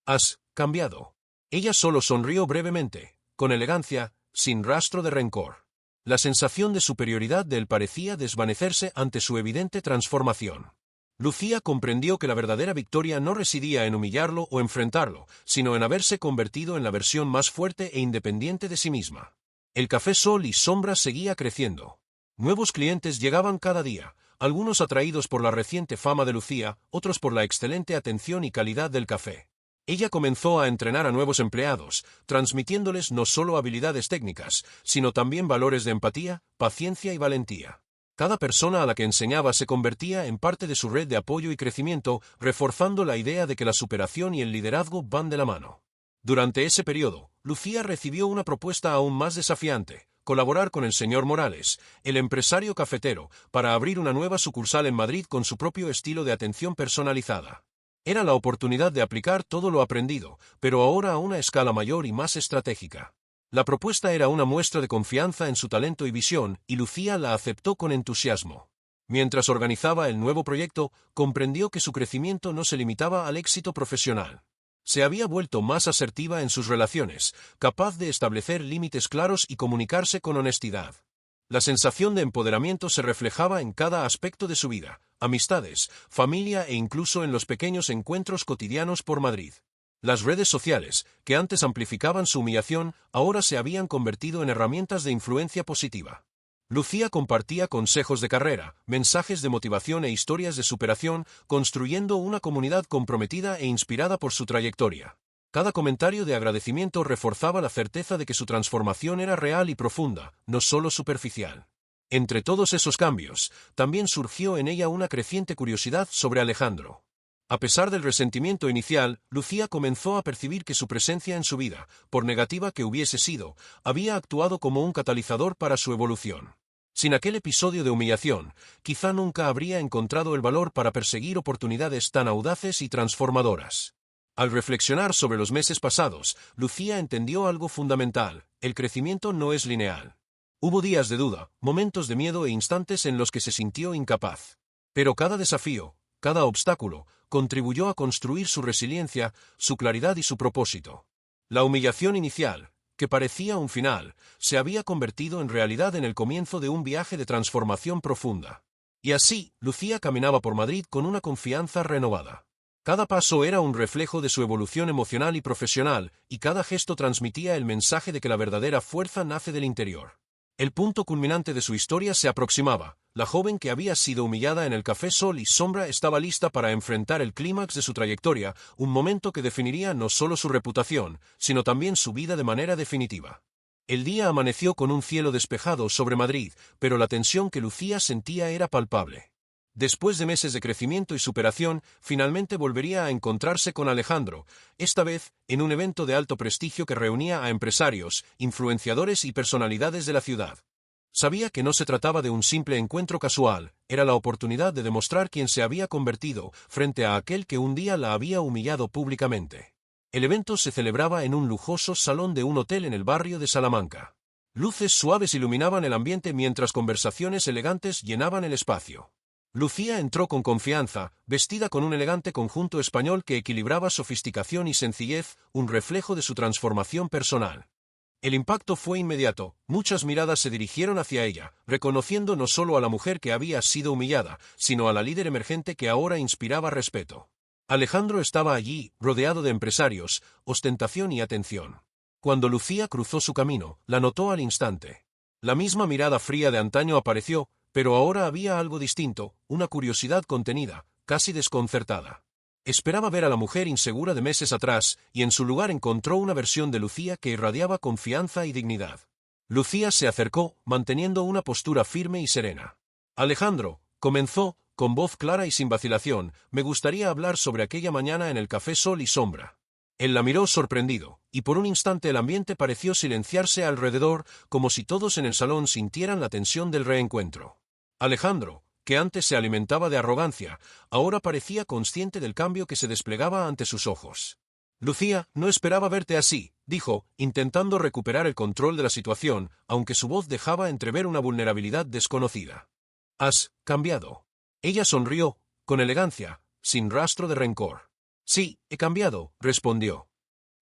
Has cambiado. Ella solo sonrió brevemente, con elegancia, sin rastro de rencor. La sensación de superioridad de él parecía desvanecerse ante su evidente transformación. Lucía comprendió que la verdadera victoria no residía en humillarlo o enfrentarlo, sino en haberse convertido en la versión más fuerte e independiente de sí misma. El café Sol y Sombra seguía creciendo. Nuevos clientes llegaban cada día, algunos atraídos por la reciente fama de Lucía, otros por la excelente atención y calidad del café. Ella comenzó a entrenar a nuevos empleados, transmitiéndoles no solo habilidades técnicas, sino también valores de empatía, paciencia y valentía. Cada persona a la que enseñaba se convertía en parte de su red de apoyo y crecimiento, reforzando la idea de que la superación y el liderazgo van de la mano. Durante ese periodo, Lucía recibió una propuesta aún más desafiante: colaborar con el señor Morales, el empresario cafetero, para abrir una nueva sucursal en Madrid con su propio estilo de atención personalizada. Era la oportunidad de aplicar todo lo aprendido, pero ahora a una escala mayor y más estratégica. La propuesta era una muestra de confianza en su talento y visión, y Lucía la aceptó con entusiasmo. Mientras organizaba el nuevo proyecto, comprendió que su crecimiento no se limitaba al éxito profesional. Se había vuelto más asertiva en sus relaciones, capaz de establecer límites claros y comunicarse con honestidad. La sensación de empoderamiento se reflejaba en cada aspecto de su vida: amistades, familia e incluso en los pequeños encuentros cotidianos por Madrid. Las redes sociales, que antes amplificaban su humillación, ahora se habían convertido en herramientas de influencia positiva. Lucía compartía consejos de carrera, mensajes de motivación e historias de superación, construyendo una comunidad comprometida e inspirada por su trayectoria. Cada comentario de agradecimiento reforzaba la certeza de que su transformación era real y profunda, no solo superficial. Entre todos esos cambios, también surgió en ella una creciente curiosidad sobre Alejandro. A pesar del resentimiento inicial, Lucía comenzó a percibir que su presencia en su vida, por negativa que hubiese sido, había actuado como un catalizador para su evolución. Sin aquel episodio de humillación, quizá nunca habría encontrado el valor para perseguir oportunidades tan audaces y transformadoras. Al reflexionar sobre los meses pasados, Lucía entendió algo fundamental: el crecimiento no es lineal. Hubo días de duda, momentos de miedo e instantes en los que se sintió incapaz. Pero cada desafío, cada obstáculo, contribuyó a construir su resiliencia, su claridad y su propósito. La humillación inicial, que parecía un final, se había convertido en realidad en el comienzo de un viaje de transformación profunda. Y así, Lucía caminaba por Madrid con una confianza renovada. Cada paso era un reflejo de su evolución emocional y profesional, y cada gesto transmitía el mensaje de que la verdadera fuerza nace del interior. El punto culminante de su historia se aproximaba. La joven que había sido humillada en el café Sol y Sombra estaba lista para enfrentar el clímax de su trayectoria, un momento que definiría no solo su reputación, sino también su vida de manera definitiva. El día amaneció con un cielo despejado sobre Madrid, pero la tensión que Lucía sentía era palpable. Después de meses de crecimiento y superación, finalmente volvería a encontrarse con Alejandro, esta vez en un evento de alto prestigio que reunía a empresarios, influenciadores y personalidades de la ciudad. Sabía que no se trataba de un simple encuentro casual, era la oportunidad de demostrar quién se había convertido frente a aquel que un día la había humillado públicamente. El evento se celebraba en un lujoso salón de un hotel en el barrio de Salamanca. Luces suaves iluminaban el ambiente mientras conversaciones elegantes llenaban el espacio. Lucía entró con confianza, vestida con un elegante conjunto español que equilibraba sofisticación y sencillez, un reflejo de su transformación personal. El impacto fue inmediato, muchas miradas se dirigieron hacia ella, reconociendo no solo a la mujer que había sido humillada, sino a la líder emergente que ahora inspiraba respeto. Alejandro estaba allí, rodeado de empresarios, ostentación y atención. Cuando Lucía cruzó su camino, la notó al instante. La misma mirada fría de antaño apareció, pero ahora había algo distinto, una curiosidad contenida, casi desconcertada. Esperaba ver a la mujer insegura de meses atrás, y en su lugar encontró una versión de Lucía que irradiaba confianza y dignidad. Lucía se acercó, manteniendo una postura firme y serena. Alejandro, comenzó, con voz clara y sin vacilación, me gustaría hablar sobre aquella mañana en el café Sol y Sombra. Él la miró sorprendido, y por un instante el ambiente pareció silenciarse alrededor, como si todos en el salón sintieran la tensión del reencuentro. Alejandro, que antes se alimentaba de arrogancia, ahora parecía consciente del cambio que se desplegaba ante sus ojos. Lucía, no esperaba verte así, dijo, intentando recuperar el control de la situación, aunque su voz dejaba entrever una vulnerabilidad desconocida. Has cambiado. Ella sonrió, con elegancia, sin rastro de rencor. Sí, he cambiado, respondió.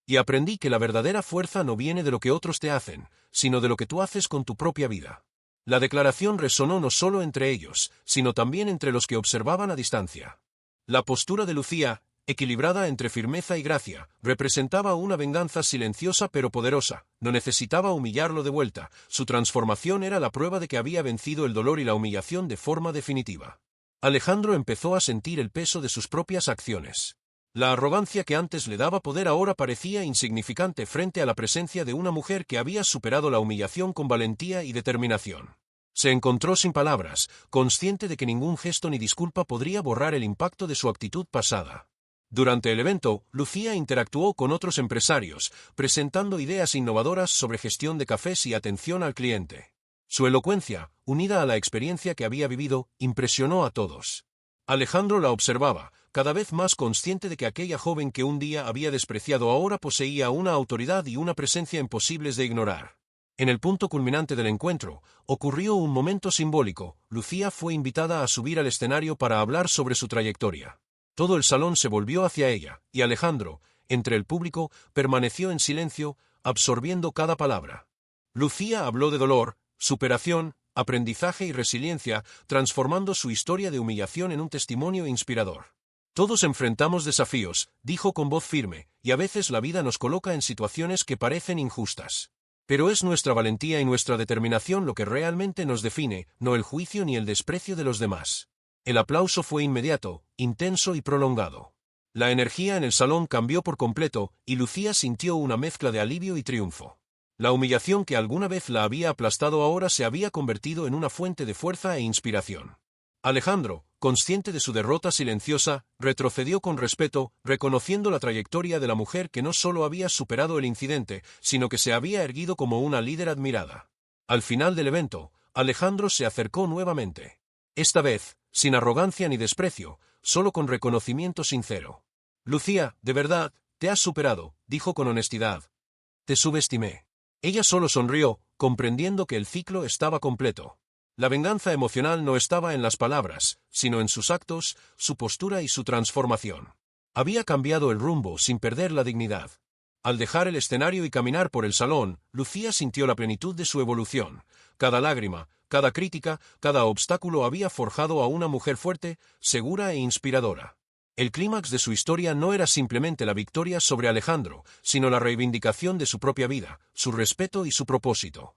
Y aprendí que la verdadera fuerza no viene de lo que otros te hacen, sino de lo que tú haces con tu propia vida. La declaración resonó no solo entre ellos, sino también entre los que observaban a distancia. La postura de Lucía, equilibrada entre firmeza y gracia, representaba una venganza silenciosa pero poderosa, no necesitaba humillarlo de vuelta, su transformación era la prueba de que había vencido el dolor y la humillación de forma definitiva. Alejandro empezó a sentir el peso de sus propias acciones. La arrogancia que antes le daba poder ahora parecía insignificante frente a la presencia de una mujer que había superado la humillación con valentía y determinación. Se encontró sin palabras, consciente de que ningún gesto ni disculpa podría borrar el impacto de su actitud pasada. Durante el evento, Lucía interactuó con otros empresarios, presentando ideas innovadoras sobre gestión de cafés y atención al cliente. Su elocuencia, unida a la experiencia que había vivido, impresionó a todos. Alejandro la observaba, cada vez más consciente de que aquella joven que un día había despreciado ahora poseía una autoridad y una presencia imposibles de ignorar. En el punto culminante del encuentro, ocurrió un momento simbólico. Lucía fue invitada a subir al escenario para hablar sobre su trayectoria. Todo el salón se volvió hacia ella, y Alejandro, entre el público, permaneció en silencio, absorbiendo cada palabra. Lucía habló de dolor, superación, aprendizaje y resiliencia, transformando su historia de humillación en un testimonio inspirador. Todos enfrentamos desafíos, dijo con voz firme, y a veces la vida nos coloca en situaciones que parecen injustas. Pero es nuestra valentía y nuestra determinación lo que realmente nos define, no el juicio ni el desprecio de los demás. El aplauso fue inmediato, intenso y prolongado. La energía en el salón cambió por completo, y Lucía sintió una mezcla de alivio y triunfo. La humillación que alguna vez la había aplastado ahora se había convertido en una fuente de fuerza e inspiración. Alejandro, consciente de su derrota silenciosa, retrocedió con respeto, reconociendo la trayectoria de la mujer que no solo había superado el incidente, sino que se había erguido como una líder admirada. Al final del evento, Alejandro se acercó nuevamente. Esta vez, sin arrogancia ni desprecio, solo con reconocimiento sincero. Lucía, de verdad, te has superado, dijo con honestidad. Te subestimé. Ella solo sonrió, comprendiendo que el ciclo estaba completo. La venganza emocional no estaba en las palabras, sino en sus actos, su postura y su transformación. Había cambiado el rumbo sin perder la dignidad. Al dejar el escenario y caminar por el salón, Lucía sintió la plenitud de su evolución. Cada lágrima, cada crítica, cada obstáculo había forjado a una mujer fuerte, segura e inspiradora. El clímax de su historia no era simplemente la victoria sobre Alejandro, sino la reivindicación de su propia vida, su respeto y su propósito.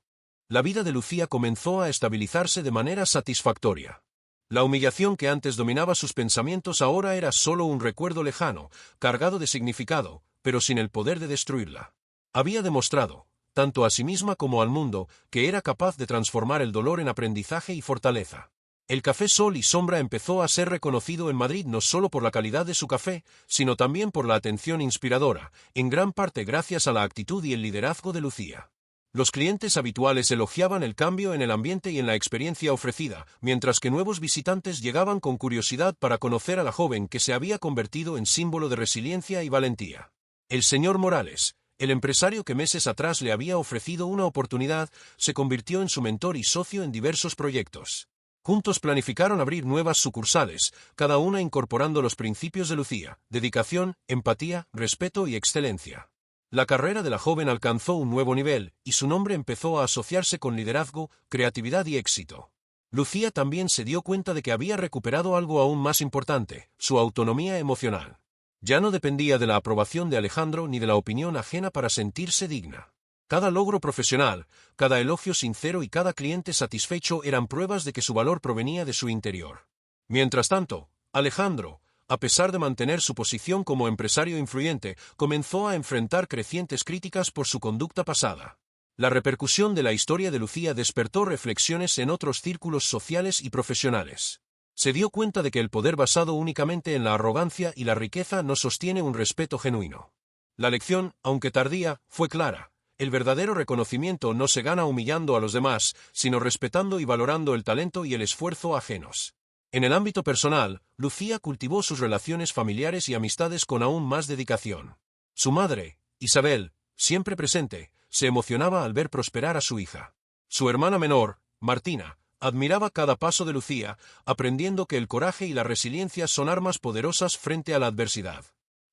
La vida de Lucía comenzó a estabilizarse de manera satisfactoria. La humillación que antes dominaba sus pensamientos ahora era solo un recuerdo lejano, cargado de significado, pero sin el poder de destruirla. Había demostrado, tanto a sí misma como al mundo, que era capaz de transformar el dolor en aprendizaje y fortaleza. El café Sol y Sombra empezó a ser reconocido en Madrid no solo por la calidad de su café, sino también por la atención inspiradora, en gran parte gracias a la actitud y el liderazgo de Lucía. Los clientes habituales elogiaban el cambio en el ambiente y en la experiencia ofrecida, mientras que nuevos visitantes llegaban con curiosidad para conocer a la joven que se había convertido en símbolo de resiliencia y valentía. El señor Morales, el empresario que meses atrás le había ofrecido una oportunidad, se convirtió en su mentor y socio en diversos proyectos. Juntos planificaron abrir nuevas sucursales, cada una incorporando los principios de Lucía: dedicación, empatía, respeto y excelencia. La carrera de la joven alcanzó un nuevo nivel, y su nombre empezó a asociarse con liderazgo, creatividad y éxito. Lucía también se dio cuenta de que había recuperado algo aún más importante, su autonomía emocional. Ya no dependía de la aprobación de Alejandro ni de la opinión ajena para sentirse digna. Cada logro profesional, cada elogio sincero y cada cliente satisfecho eran pruebas de que su valor provenía de su interior. Mientras tanto, Alejandro, a pesar de mantener su posición como empresario influyente, comenzó a enfrentar crecientes críticas por su conducta pasada. La repercusión de la historia de Lucía despertó reflexiones en otros círculos sociales y profesionales. Se dio cuenta de que el poder basado únicamente en la arrogancia y la riqueza no sostiene un respeto genuino. La lección, aunque tardía, fue clara. El verdadero reconocimiento no se gana humillando a los demás, sino respetando y valorando el talento y el esfuerzo ajenos. En el ámbito personal, Lucía cultivó sus relaciones familiares y amistades con aún más dedicación. Su madre, Isabel, siempre presente, se emocionaba al ver prosperar a su hija. Su hermana menor, Martina, admiraba cada paso de Lucía, aprendiendo que el coraje y la resiliencia son armas poderosas frente a la adversidad.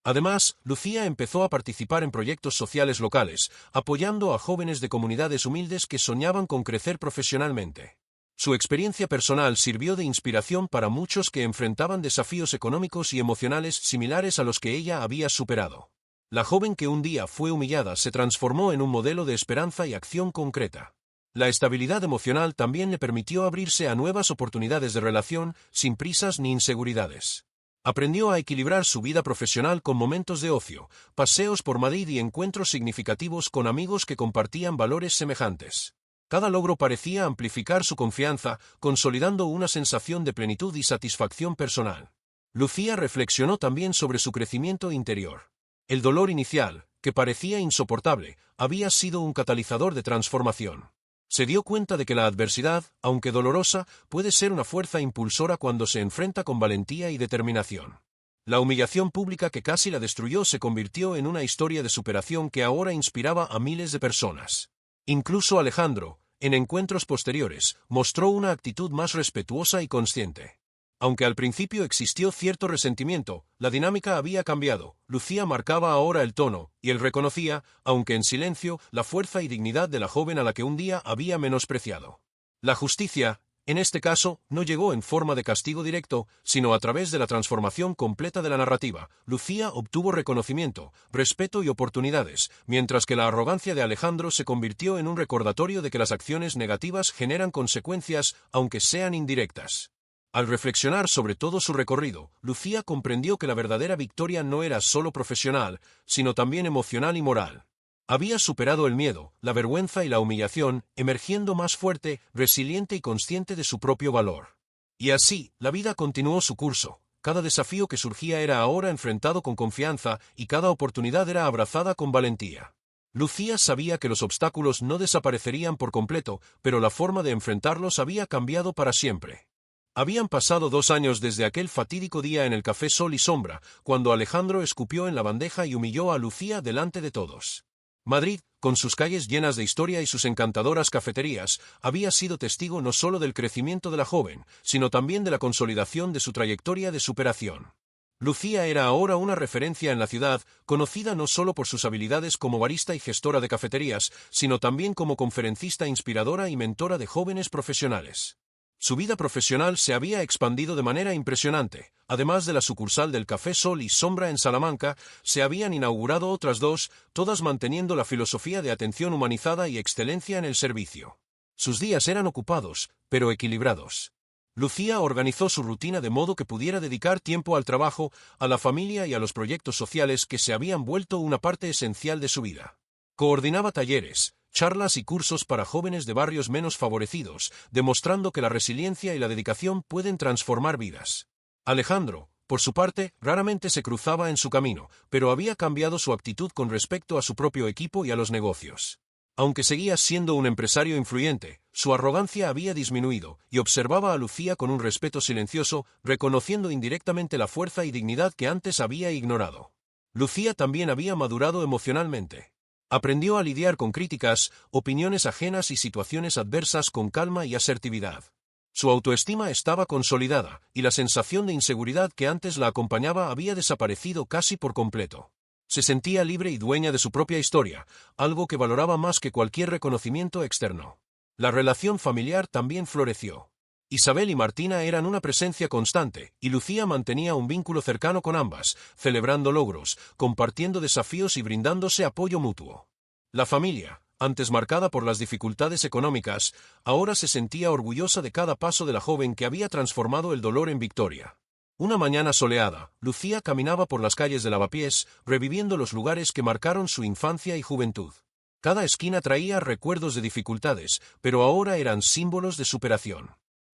Además, Lucía empezó a participar en proyectos sociales locales, apoyando a jóvenes de comunidades humildes que soñaban con crecer profesionalmente. Su experiencia personal sirvió de inspiración para muchos que enfrentaban desafíos económicos y emocionales similares a los que ella había superado. La joven que un día fue humillada se transformó en un modelo de esperanza y acción concreta. La estabilidad emocional también le permitió abrirse a nuevas oportunidades de relación, sin prisas ni inseguridades. Aprendió a equilibrar su vida profesional con momentos de ocio, paseos por Madrid y encuentros significativos con amigos que compartían valores semejantes. Cada logro parecía amplificar su confianza, consolidando una sensación de plenitud y satisfacción personal. Lucía reflexionó también sobre su crecimiento interior. El dolor inicial, que parecía insoportable, había sido un catalizador de transformación. Se dio cuenta de que la adversidad, aunque dolorosa, puede ser una fuerza impulsora cuando se enfrenta con valentía y determinación. La humillación pública que casi la destruyó se convirtió en una historia de superación que ahora inspiraba a miles de personas. Incluso Alejandro, en encuentros posteriores, mostró una actitud más respetuosa y consciente. Aunque al principio existió cierto resentimiento, la dinámica había cambiado. Lucía marcaba ahora el tono, y él reconocía, aunque en silencio, la fuerza y dignidad de la joven a la que un día había menospreciado. La justicia, en este caso, no llegó en forma de castigo directo, sino a través de la transformación completa de la narrativa. Lucía obtuvo reconocimiento, respeto y oportunidades, mientras que la arrogancia de Alejandro se convirtió en un recordatorio de que las acciones negativas generan consecuencias, aunque sean indirectas. Al reflexionar sobre todo su recorrido, Lucía comprendió que la verdadera victoria no era solo profesional, sino también emocional y moral. Había superado el miedo, la vergüenza y la humillación, emergiendo más fuerte, resiliente y consciente de su propio valor. Y así, la vida continuó su curso. Cada desafío que surgía era ahora enfrentado con confianza y cada oportunidad era abrazada con valentía. Lucía sabía que los obstáculos no desaparecerían por completo, pero la forma de enfrentarlos había cambiado para siempre. Habían pasado 2 años desde aquel fatídico día en el Café Sol y Sombra, cuando Alejandro escupió en la bandeja y humilló a Lucía delante de todos. Madrid, con sus calles llenas de historia y sus encantadoras cafeterías, había sido testigo no solo del crecimiento de la joven, sino también de la consolidación de su trayectoria de superación. Lucía era ahora una referencia en la ciudad, conocida no solo por sus habilidades como barista y gestora de cafeterías, sino también como conferencista inspiradora y mentora de jóvenes profesionales. Su vida profesional se había expandido de manera impresionante. Además de la sucursal del Café Sol y Sombra en Salamanca, se habían inaugurado otras 2, todas manteniendo la filosofía de atención humanizada y excelencia en el servicio. Sus días eran ocupados, pero equilibrados. Lucía organizó su rutina de modo que pudiera dedicar tiempo al trabajo, a la familia y a los proyectos sociales que se habían vuelto una parte esencial de su vida. Coordinaba talleres, charlas y cursos para jóvenes de barrios menos favorecidos, demostrando que la resiliencia y la dedicación pueden transformar vidas. Alejandro, por su parte, raramente se cruzaba en su camino, pero había cambiado su actitud con respecto a su propio equipo y a los negocios. Aunque seguía siendo un empresario influyente, su arrogancia había disminuido, y observaba a Lucía con un respeto silencioso, reconociendo indirectamente la fuerza y dignidad que antes había ignorado. Lucía también había madurado emocionalmente. Aprendió a lidiar con críticas, opiniones ajenas y situaciones adversas con calma y asertividad. Su autoestima estaba consolidada, y la sensación de inseguridad que antes la acompañaba había desaparecido casi por completo. Se sentía libre y dueña de su propia historia, algo que valoraba más que cualquier reconocimiento externo. La relación familiar también floreció. Isabel y Martina eran una presencia constante, y Lucía mantenía un vínculo cercano con ambas, celebrando logros, compartiendo desafíos y brindándose apoyo mutuo. La familia, antes marcada por las dificultades económicas, ahora se sentía orgullosa de cada paso de la joven que había transformado el dolor en victoria. Una mañana soleada, Lucía caminaba por las calles de Lavapiés, reviviendo los lugares que marcaron su infancia y juventud. Cada esquina traía recuerdos de dificultades, pero ahora eran símbolos de superación.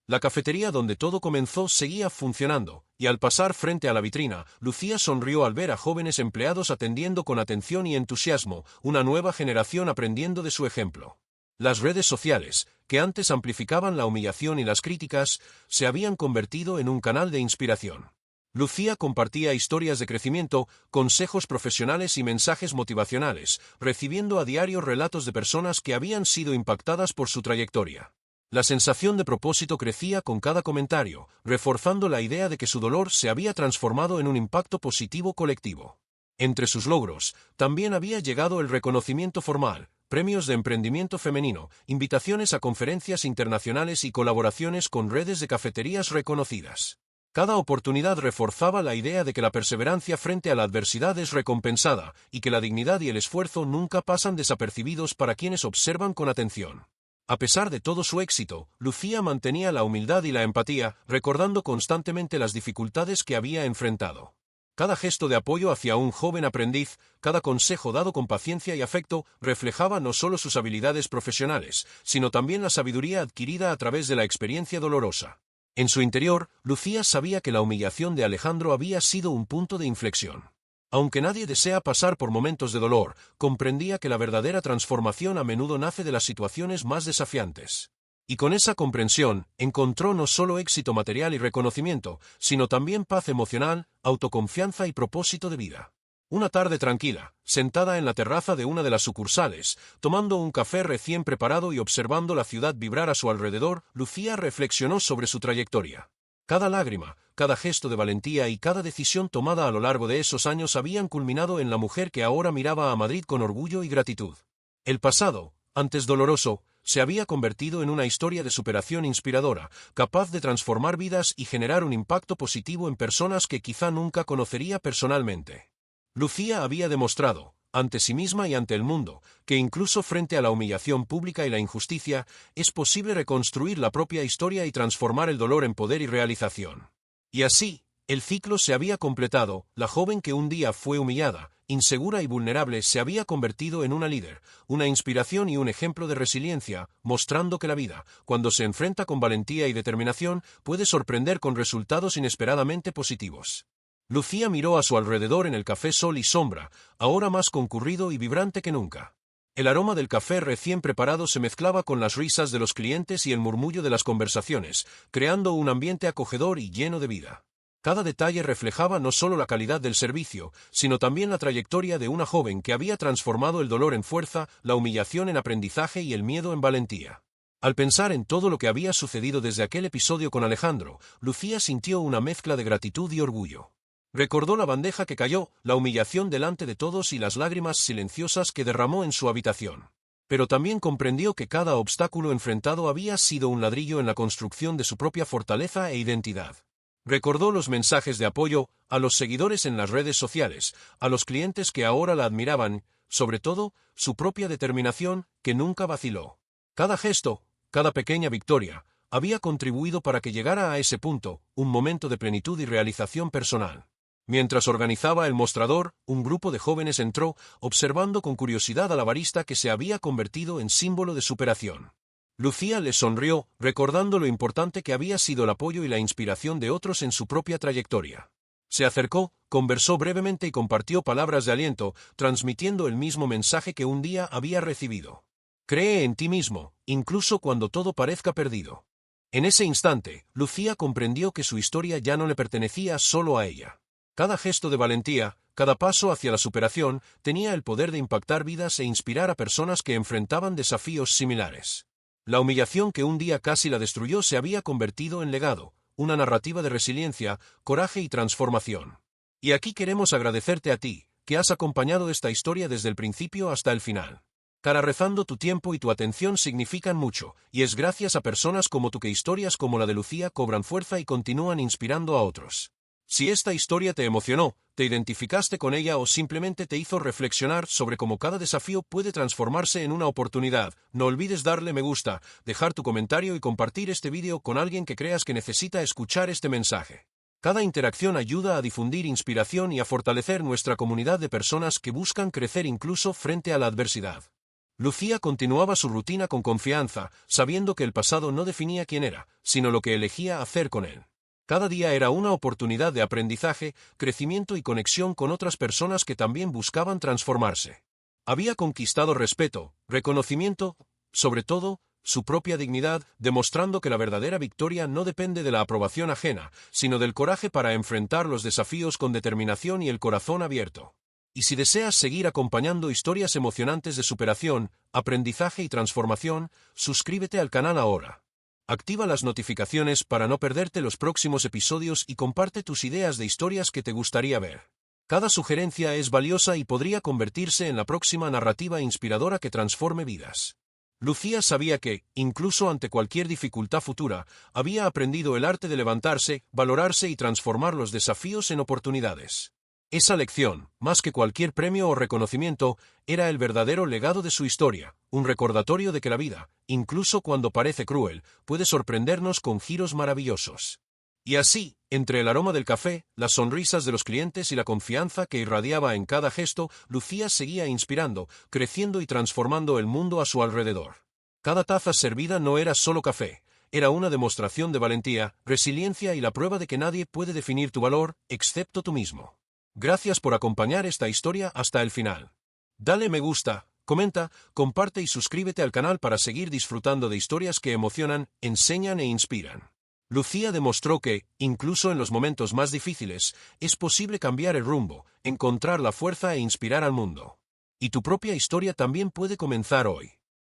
La cafetería donde todo comenzó seguía funcionando, y al pasar frente a la vitrina, Lucía sonrió al ver a jóvenes empleados atendiendo con atención y entusiasmo, una nueva generación aprendiendo de su ejemplo. Las redes sociales, que antes amplificaban la humillación y las críticas, se habían convertido en un canal de inspiración. Lucía compartía historias de crecimiento, consejos profesionales y mensajes motivacionales, recibiendo a diario relatos de personas que habían sido impactadas por su trayectoria. La sensación de propósito crecía con cada comentario, reforzando la idea de que su dolor se había transformado en un impacto positivo colectivo. Entre sus logros, también había llegado el reconocimiento formal, premios de emprendimiento femenino, invitaciones a conferencias internacionales y colaboraciones con redes de cafeterías reconocidas. Cada oportunidad reforzaba la idea de que la perseverancia frente a la adversidad es recompensada, y que la dignidad y el esfuerzo nunca pasan desapercibidos para quienes observan con atención. A pesar de todo su éxito, Lucía mantenía la humildad y la empatía, recordando constantemente las dificultades que había enfrentado. Cada gesto de apoyo hacia un joven aprendiz, cada consejo dado con paciencia y afecto, reflejaba no solo sus habilidades profesionales, sino también la sabiduría adquirida a través de la experiencia dolorosa. En su interior, Lucía sabía que la humillación de Alejandro había sido un punto de inflexión. Aunque nadie desea pasar por momentos de dolor, comprendía que la verdadera transformación a menudo nace de las situaciones más desafiantes. Y con esa comprensión, encontró no solo éxito material y reconocimiento, sino también paz emocional, autoconfianza y propósito de vida. Una tarde tranquila, sentada en la terraza de una de las sucursales, tomando un café recién preparado y observando la ciudad vibrar a su alrededor, Lucía reflexionó sobre su trayectoria. Cada lágrima, cada gesto de valentía y cada decisión tomada a lo largo de esos años habían culminado en la mujer que ahora miraba a Madrid con orgullo y gratitud. El pasado, antes doloroso, se había convertido en una historia de superación inspiradora, capaz de transformar vidas y generar un impacto positivo en personas que quizá nunca conocería personalmente. Lucía había demostrado, ante sí misma y ante el mundo, que incluso frente a la humillación pública y la injusticia, es posible reconstruir la propia historia y transformar el dolor en poder y realización. Y así, el ciclo se había completado, la joven que un día fue humillada, insegura y vulnerable se había convertido en una líder, una inspiración y un ejemplo de resiliencia, mostrando que la vida, cuando se enfrenta con valentía y determinación, puede sorprender con resultados inesperadamente positivos. Lucía miró a su alrededor en el café Sol y Sombra, ahora más concurrido y vibrante que nunca. El aroma del café recién preparado se mezclaba con las risas de los clientes y el murmullo de las conversaciones, creando un ambiente acogedor y lleno de vida. Cada detalle reflejaba no solo la calidad del servicio, sino también la trayectoria de una joven que había transformado el dolor en fuerza, la humillación en aprendizaje y el miedo en valentía. Al pensar en todo lo que había sucedido desde aquel episodio con Alejandro, Lucía sintió una mezcla de gratitud y orgullo. Recordó la bandeja que cayó, la humillación delante de todos y las lágrimas silenciosas que derramó en su habitación. Pero también comprendió que cada obstáculo enfrentado había sido un ladrillo en la construcción de su propia fortaleza e identidad. Recordó los mensajes de apoyo, a los seguidores en las redes sociales, a los clientes que ahora la admiraban, sobre todo, su propia determinación, que nunca vaciló. Cada gesto, cada pequeña victoria, había contribuido para que llegara a ese punto, un momento de plenitud y realización personal. Mientras organizaba el mostrador, un grupo de jóvenes entró, observando con curiosidad a la barista que se había convertido en símbolo de superación. Lucía les sonrió, recordando lo importante que había sido el apoyo y la inspiración de otros en su propia trayectoria. Se acercó, conversó brevemente y compartió palabras de aliento, transmitiendo el mismo mensaje que un día había recibido. Cree en ti mismo, incluso cuando todo parezca perdido. En ese instante, Lucía comprendió que su historia ya no le pertenecía solo a ella. Cada gesto de valentía, cada paso hacia la superación, tenía el poder de impactar vidas e inspirar a personas que enfrentaban desafíos similares. La humillación que un día casi la destruyó se había convertido en legado, una narrativa de resiliencia, coraje y transformación. Y aquí queremos agradecerte a ti, que has acompañado esta historia desde el principio hasta el final. Rezando tu tiempo y tu atención significan mucho, y es gracias a personas como tú que historias como la de Lucía cobran fuerza y continúan inspirando a otros. Si esta historia te emocionó, te identificaste con ella o simplemente te hizo reflexionar sobre cómo cada desafío puede transformarse en una oportunidad, no olvides darle me gusta, dejar tu comentario y compartir este vídeo con alguien que creas que necesita escuchar este mensaje. Cada interacción ayuda a difundir inspiración y a fortalecer nuestra comunidad de personas que buscan crecer incluso frente a la adversidad. Lucía continuaba su rutina con confianza, sabiendo que el pasado no definía quién era, sino lo que elegía hacer con él. Cada día era una oportunidad de aprendizaje, crecimiento y conexión con otras personas que también buscaban transformarse. Había conquistado respeto, reconocimiento, sobre todo, su propia dignidad, demostrando que la verdadera victoria no depende de la aprobación ajena, sino del coraje para enfrentar los desafíos con determinación y el corazón abierto. Y si deseas seguir acompañando historias emocionantes de superación, aprendizaje y transformación, suscríbete al canal ahora. Activa las notificaciones para no perderte los próximos episodios y comparte tus ideas de historias que te gustaría ver. Cada sugerencia es valiosa y podría convertirse en la próxima narrativa inspiradora que transforme vidas. Lucía sabía que, incluso ante cualquier dificultad futura, había aprendido el arte de levantarse, valorarse y transformar los desafíos en oportunidades. Esa lección, más que cualquier premio o reconocimiento, era el verdadero legado de su historia, un recordatorio de que la vida, incluso cuando parece cruel, puede sorprendernos con giros maravillosos. Y así, entre el aroma del café, las sonrisas de los clientes y la confianza que irradiaba en cada gesto, Lucía seguía inspirando, creciendo y transformando el mundo a su alrededor. Cada taza servida no era solo café, era una demostración de valentía, resiliencia y la prueba de que nadie puede definir tu valor, excepto tú mismo. Gracias por acompañar esta historia hasta el final. Dale me gusta, comenta, comparte y suscríbete al canal para seguir disfrutando de historias que emocionan, enseñan e inspiran. Lucía demostró que, incluso en los momentos más difíciles, es posible cambiar el rumbo, encontrar la fuerza e inspirar al mundo. Y tu propia historia también puede comenzar hoy.